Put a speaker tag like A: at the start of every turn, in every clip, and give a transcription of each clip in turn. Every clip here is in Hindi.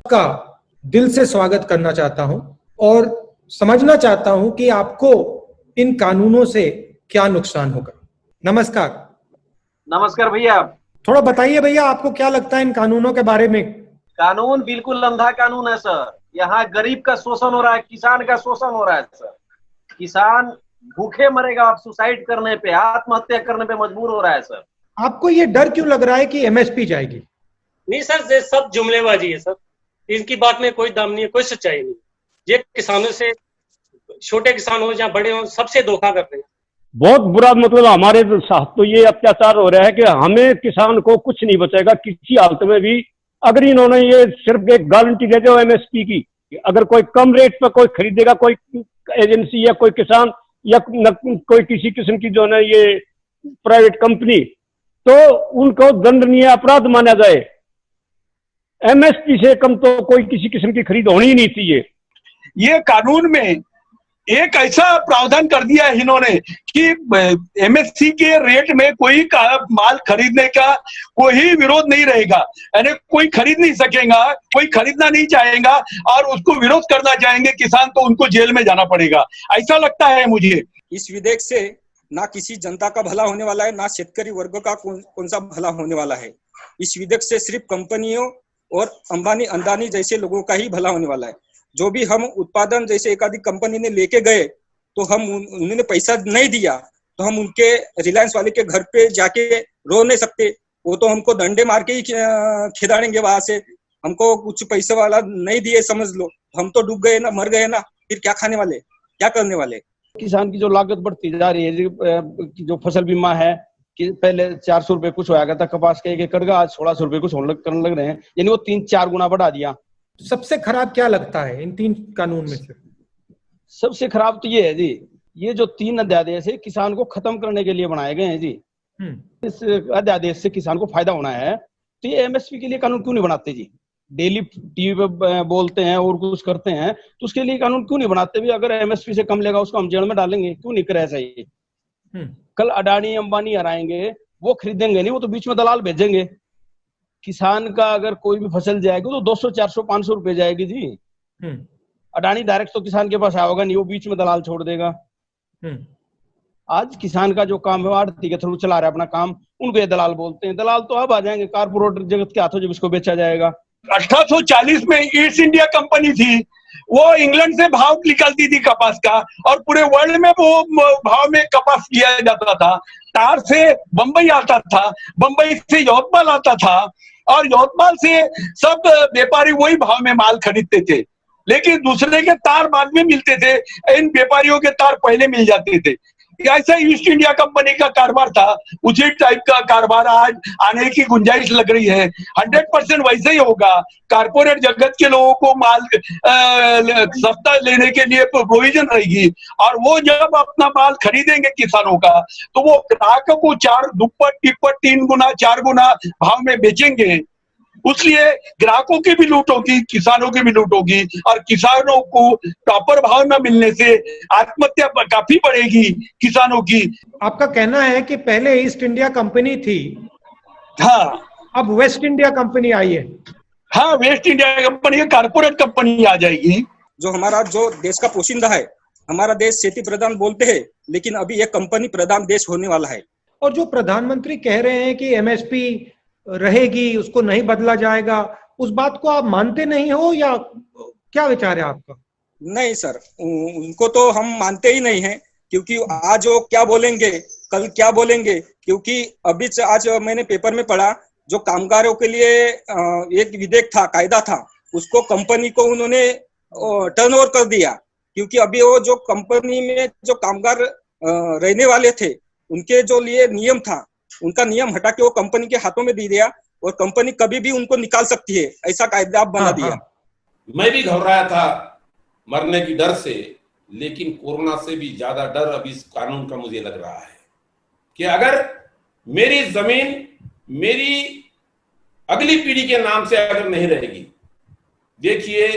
A: का दिल से स्वागत करना चाहता हूं और समझना चाहता हूं कि आपको इन कानूनों से क्या नुकसान होगा। नमस्कार।
B: नमस्कार भैया।
A: थोड़ा बताइए भैया, आपको क्या लगता है इन कानूनों के बारे में?
B: कानून बिल्कुल अंधा कानून है सर। यहाँ गरीब का शोषण हो रहा है, किसान का शोषण हो रहा है सर। किसान भूखे मरेगा, आप सुसाइड करने पे, आत्महत्या करने पे मजबूर हो रहा है सर।
A: आपको ये डर क्यों लग रहा है कि एमएसपी जाएगी?
C: नहीं सर, ये सब जुमलेबाजी है सर। इनकी बात में कोई दम नहीं है, कोई सच्चाई नहीं। ये किसानों से, छोटे किसान हो या बड़े हो, सबसे धोखा कर रहे हैं।
D: बहुत बुरा, मतलब हमारे साथ तो ये अत्याचार हो रहा है कि हमें किसान को कुछ नहीं बचेगा किसी हालत में भी। अगर इन्होंने ये सिर्फ एक गारंटी दे दो एमएसपी की, अगर कोई कम रेट पर कोई खरीदेगा, कोई एजेंसी या कोई किसान या कोई किसी किस्म की जो है ये प्राइवेट कंपनी, तो उनको दंडनीय अपराध माना जाए। एमएसपी से कम तो कोई किसी किस्म की खरीद होनी ही नहीं चाहिए।
E: ये कानून में एक ऐसा प्रावधान कर दिया है इन्होंने कि एमएसपी के रेट में कोई माल खरीदने का कोई विरोध नहीं रहेगा, यानी कोई खरीद नहीं सकेगा, कोई खरीदना नहीं चाहेगा और उसको विरोध करना चाहेंगे किसान तो उनको जेल में जाना पड़ेगा, ऐसा लगता है मुझे।
F: इस विधेयक से ना किसी जनता का भला होने वाला है, ना शेतकरी वर्ग का कौन सा भला होने वाला है। इस विधेयक से सिर्फ कंपनियों और अंबानी अदानी जैसे लोगों का ही भला होने वाला है। जो भी हम उत्पादन जैसे एक आधी कंपनी ने लेके गए तो हम उन्होंने पैसा नहीं दिया तो हम उनके रिलायंस वाले के घर पे जाके रो नहीं सकते, वो तो हमको डंडे मार के ही खिदाड़ेंगे वहां से। हमको कुछ पैसे वाला नहीं दिए समझ लो, हम तो डूब गए ना, मर गए ना, फिर क्या खाने वाले, क्या करने वाले।
D: किसान की जो लागत बढ़ती जा रही है, जो फसल बीमा है कि पहले 400 रुपए कुछ होया करता कपास के एक एकड़ का, आज 1600 रुपए कुछ करने लग रहे हैं, यानी वो 3-4 गुना बढ़ा दिया।
A: सबसे खराब क्या लगता है इन 3 कानून में से?
D: सबसे खराब तो ये है जी, ये जो 3 अध्यादेश है किसान को खत्म करने के लिए बनाए गए हैं जी। इस अध्यादेश से किसान को फायदा होना है तो ये एमएसपी के लिए कानून क्यों नहीं बनाते जी? डेली टीवी पे बोलते हैं और कुछ करते हैं, तो उसके लिए कानून क्यों नहीं बनाते भी? अगर एमएसपी से कम लेगा उसको हम जेल में डालेंगे, क्यों नहीं करे ऐसा? ये कल अडानी अंबानी हराएंगे, वो खरीदेंगे नहीं, वो तो बीच में दलाल भेजेंगे। किसान का अगर कोई भी फसल जाएगी तो 200, 400, 500 रुपए जाएगी जी। अडानी डायरेक्ट तो किसान के पास आएगा नहीं, वो बीच में दलाल छोड़ देगा। आज किसान का जो काम है आड़ती के थ्रू चला रहा है अपना काम, उनको ये दलाल बोलते हैं। दलाल तो अब आ जाएंगे कारपोरेट जगत के हाथों जब इसको बेचा जाएगा।
E: 1840 में ईस्ट इंडिया कंपनी थी, वो इंग्लैंड से भाव निकालती थी कपास का और पूरे वर्ल्ड में वो भाव में कपास किया जाता था। तार से बंबई आता था, बंबई से यवतमाल आता था और यवतमाल से सब व्यापारी वही भाव में माल खरीदते थे, लेकिन दूसरे के तार बाद में मिलते थे, इन व्यापारियों के तार पहले मिल जाते थे। ऐसा ईस्ट इंडिया कंपनी का कारोबार था, उसी टाइप का कारोबार आज आने की गुंजाइश लग रही है। 100% वैसे ही होगा। कारपोरेट जगत के लोगों को माल सस्ता लेने के लिए प्रोविजन रहेगी और वो जब अपना माल खरीदेंगे किसानों का तो वो ग्राहकों को 4 दुप्पट टिप्पट 3 गुना 4 गुना भाव में बेचेंगे। उसलिए ग्राहकों की भी लूट होगी, किसानों की भी लूट होगी और किसानों को प्रॉपर भाव न मिलने से आत्महत्या काफी बढ़ेगी किसानों की।
A: आपका कहना है कि पहले ईस्ट इंडिया कंपनी थी,
E: हाँ,
A: अब वेस्ट इंडिया कंपनी आई है।
E: हाँ, West India company corporate company आ जाएगी।
F: जो हमारा जो देश का पोशिंदा है, हमारा देश खेती प्रधान बोलते हैं, लेकिन अभी एक कंपनी प्रधान देश होने वाला है।
A: और जो प्रधानमंत्री कह रहे हैं कि एमएसपी रहेगी, उसको नहीं बदला जाएगा, उस बात को आप मानते नहीं हो या क्या विचार है आपका?
F: नहीं सर, उनको तो हम मानते ही नहीं हैं, क्योंकि आज वो क्या बोलेंगे कल क्या बोलेंगे। क्योंकि अभी आज मैंने पेपर में पढ़ा, जो कामगारों के लिए एक विधेयक था, कायदा था, उसको कंपनी को उन्होंने टर्नओवर कर दिया। क्योंकि अभी वो जो कंपनी में जो कामगार रहने वाले थे, उनके जो लिए नियम था, उनका नियम हटा के वो कंपनी के हाथों में दे दिया और कंपनी कभी भी उनको निकाल सकती है, ऐसा कायदा बना दिया।
G: मैं भी घबराया था मरने की डर से, लेकिन कोरोना से भी ज्यादा डर अब इस कानून का मुझे लग रहा है कि अगर मेरी जमीन मेरी अगली पीढ़ी के नाम से अगर नहीं रहेगी। देखिए,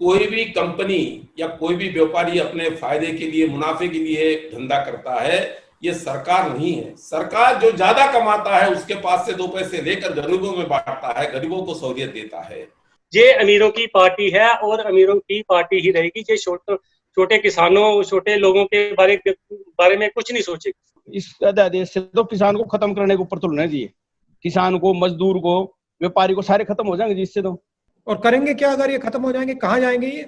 G: कोई भी कंपनी या कोई भी व्यापारी अपने फायदे के लिए, मुनाफे के लिए धंधा करता है, ये सरकार नहीं है। सरकार जो ज्यादा कमाता है उसके पास से 2 पैसे लेकर गरीबों में बांटता है, गरीबों को सहूलियत देता है।
C: ये अमीरों की पार्टी है और अमीरों की पार्टी ही रहेगी। ये छोटे किसानों, छोटे लोगों के बारे में कुछ नहीं सोचेगी।
D: इस अध्यादेश से तो किसान को खत्म करने के ऊपर तुलना चाहिए, किसान को, मजदूर को, व्यापारी को, सारे खत्म हो जाएंगे जिससे तो।
A: और करेंगे क्या अगर ये खत्म हो जाएंगे? कहाँ जाएंगे? ये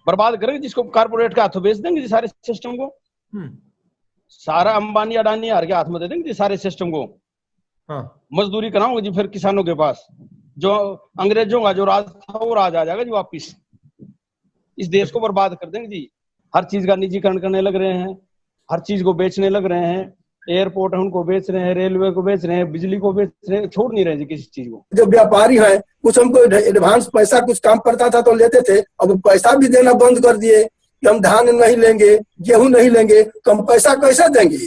D: बर्बाद करेंगे, जिसको कारपोरेट के हाथों बेच देंगे सारे सिस्टम को। सारा अंबानी अडानी हार के हाथ में दे देंगे सारे सिस्टम को।
A: हाँ,
D: मजदूरी कराओगे जी फिर किसानों के पास। जो अंग्रेजों का जो राज था वो राज आ जाएगा जी वापिस। इस देश को बर्बाद कर देंगे जी। हर चीज का निजीकरण करने लग रहे हैं, हर चीज को बेचने लग रहे हैं। एयरपोर्ट है उनको बेच रहे हैं, रेलवे को बेच रहे हैं, बिजली को बेच रहे हैं, छोड़ नहीं रहे जी किसी चीज को।
H: जो व्यापारी है कुछ हमको एडवांस पैसा कुछ काम पड़ता था तो लेते थे, अब पैसा भी देना बंद कर दिए कि हम धान नहीं लेंगे, गेहूं नहीं लेंगे, तो हम पैसा कैसे देंगे?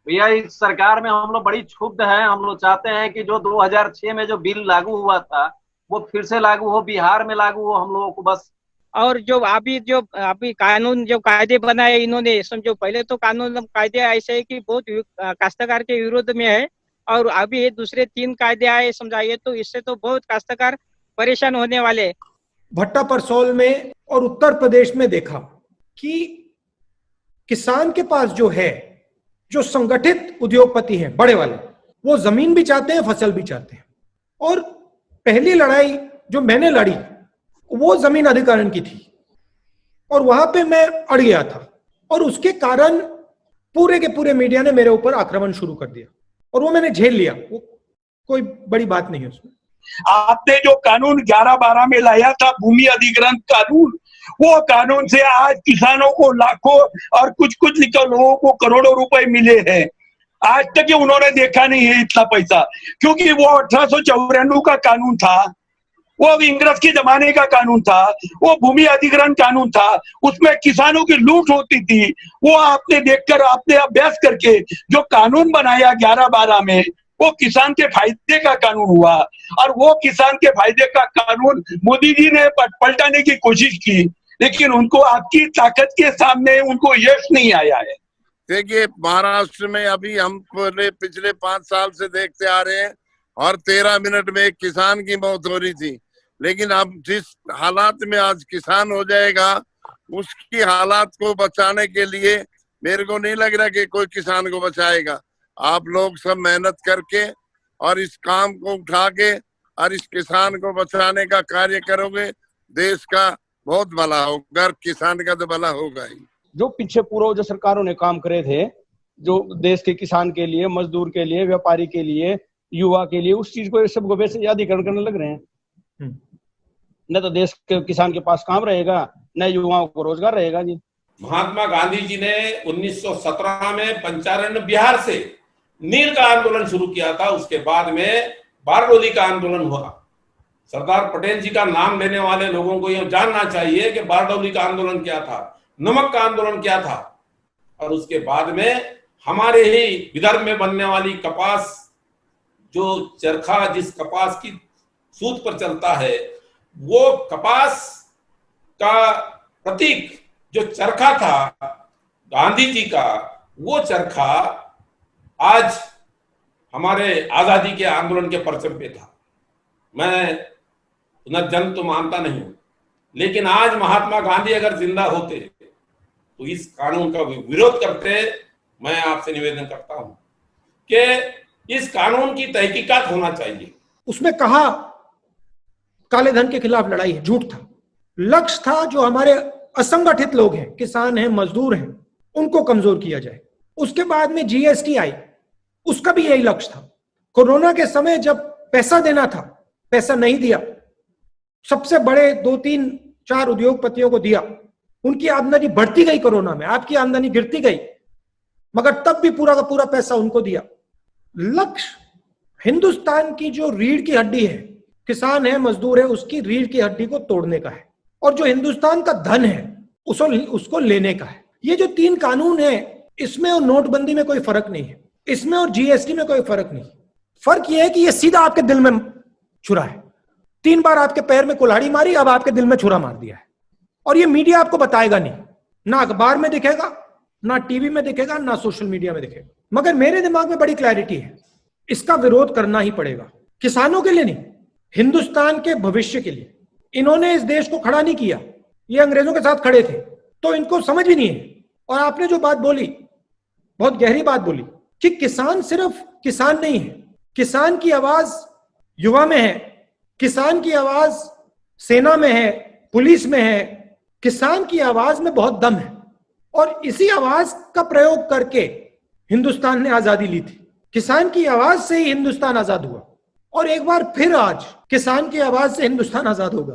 B: भैया इस सरकार में हम लोग बड़ी क्षुब्ध हैं। हम लोग चाहते हैं कि जो 2006 में जो बिल लागू हुआ था वो फिर से लागू हो, बिहार में लागू हो हम लोगों को बस।
I: और जो अभी कानून जो कायदे बनाए इन्होंने, समझो पहले तो कानून कायदे ऐसे है कि बहुत काश्तकार के विरोध में है, और अभी ये दूसरे 3 कायदे आए समझाइए, तो इससे तो बहुत काश्तकार परेशान होने वाले।
A: भट्टा परसौल में और उत्तर प्रदेश में देखा कि किसान के पास जो है, जो संगठित उद्योगपति हैं बड़े वाले, वो जमीन भी चाहते हैं, फसल भी चाहते हैं। और पहली लड़ाई जो मैंने लड़ी वो जमीन अधिग्रहण की थी, और वहां पे मैं अड़ गया था, और उसके कारण पूरे के पूरे मीडिया ने मेरे ऊपर आक्रमण शुरू कर दिया, और वो मैंने झेल लिया। वो कोई बड़ी बात नहीं है उसमें।
E: आपने जो कानून 11-12 में लाया था, भूमि अधिग्रहण कानून, वो कानून से आज किसानों को लाखों और कुछ लिखकर लोगों को करोड़ों रुपए मिले हैं। आज तक उन्होंने देखा नहीं है इतना पैसा, क्योंकि वो 1894 का कानून था, वो इंग्रज के जमाने का कानून था, वो भूमि अधिग्रहण कानून था, उसमें किसानों की लूट होती थी। वो आपने देखकर, आपने अभ्यास करके जो कानून बनाया 11-12 में, वो किसान के फायदे का कानून हुआ, और वो किसान के फायदे का कानून मोदी जी ने पलटाने की कोशिश की, लेकिन उनको आपकी ताकत के सामने उनको यश नहीं आया है।
J: देखिए महाराष्ट्र में अभी हम पिछले 5 साल से देखते आ रहे हैं, और 13 मिनट में एक किसान की मौत हो रही थी, लेकिन अब जिस हालात में आज किसान हो जाएगा, उसकी हालात को बचाने के लिए मेरे को नहीं लग रहा कि कोई किसान को बचाएगा। आप लोग सब मेहनत करके और इस काम को उठा के और इस किसान को बचाने का कार्य करोगे, देश का बहुत भला होगा, किसान का तो भला होगा ही।
D: जो पीछे पूर्व जो सरकारों ने काम करे थे, जो देश के किसान के लिए, मजदूर के लिए, व्यापारी के लिए, युवा के लिए, उस चीज को सबको वैसे अधिग्रहण करने लग रहे हैं। न तो देश के किसान के पास काम रहेगा, न युवाओं को रोजगार रहेगा जी।
G: महात्मा गांधी जी ने 1917 में पंचारण बिहार से नील का आंदोलन शुरू किया था। उसके बाद में बारडोली का आंदोलन हुआ। सरदार पटेल जी का नाम लेने वाले लोगों को यह जानना चाहिए कि बारडोली का आंदोलन क्या था, नमक का आंदोलन क्या था, और उसके बाद में हमारे ही विदर्भ में बनने वाली कपास, जो चरखा जिस कपास की सूत पर चलता है, वो कपास का प्रतीक जो चरखा था गांधी जी का, वो चरखा आज हमारे आजादी के आंदोलन के परचम पे था। मैं पुनर्जन्म तो मानता नहीं हूं, लेकिन आज महात्मा गांधी अगर जिंदा होते तो इस कानून का विरोध करते। मैं आपसे निवेदन करता हूं कि इस कानून की तहकीकात होना चाहिए।
A: उसमें कहा काले धन के खिलाफ लड़ाई है, झूठ था। लक्ष्य था जो हमारे असंगठित लोग हैं, किसान हैं, मजदूर हैं, उनको कमजोर किया जाए। उसके बाद में जीएसटी आई, उसका भी यही लक्ष्य था। कोरोना के समय जब पैसा देना था, पैसा नहीं दिया, सबसे बड़े 2-3-4 उद्योगपतियों को दिया, उनकी आमदनी बढ़ती गई, कोरोना में आपकी आमदनी गिरती गई, मगर तब भी पूरा का पूरा पैसा उनको दिया। लक्ष्य हिंदुस्तान की जो रीढ़ की हड्डी है, किसान है, मजदूर है, उसकी रीढ़ की हड्डी को तोड़ने का है, और जो हिंदुस्तान का धन है उसको लेने का है। ये जो 3 कानून है, इसमें और नोटबंदी में कोई फर्क नहीं है, इसमें और जीएसटी में कोई फर्क नहीं। फर्क यह है कि ये सीधा आपके दिल में छुरा है। 3 बार आपके पैर में कुल्हाड़ी मारी, अब आपके दिल में छुरा मार दिया है। और ये मीडिया आपको बताएगा नहीं, ना अखबार में दिखेगा, ना टीवी में दिखेगा, ना सोशल मीडिया में दिखेगा। मगर मेरे दिमाग में बड़ी क्लैरिटी है, इसका विरोध करना ही पड़ेगा, किसानों के लिए नहीं, हिंदुस्तान के भविष्य के लिए। इन्होंने इस देश को खड़ा नहीं किया, ये अंग्रेजों के साथ खड़े थे, तो इनको समझ भी नहीं है। और आपने जो बात बोली, बहुत गहरी बात बोली कि किसान सिर्फ किसान नहीं है, किसान की आवाज युवा में है, किसान की आवाज सेना में है, पुलिस में है, किसान की आवाज में बहुत दम है। और इसी आवाज का प्रयोग करके हिंदुस्तान ने आजादी ली थी। किसान की आवाज से ही हिंदुस्तान आजाद हुआ और एक बार फिर आज किसान की आवाज से हिंदुस्तान आजाद होगा।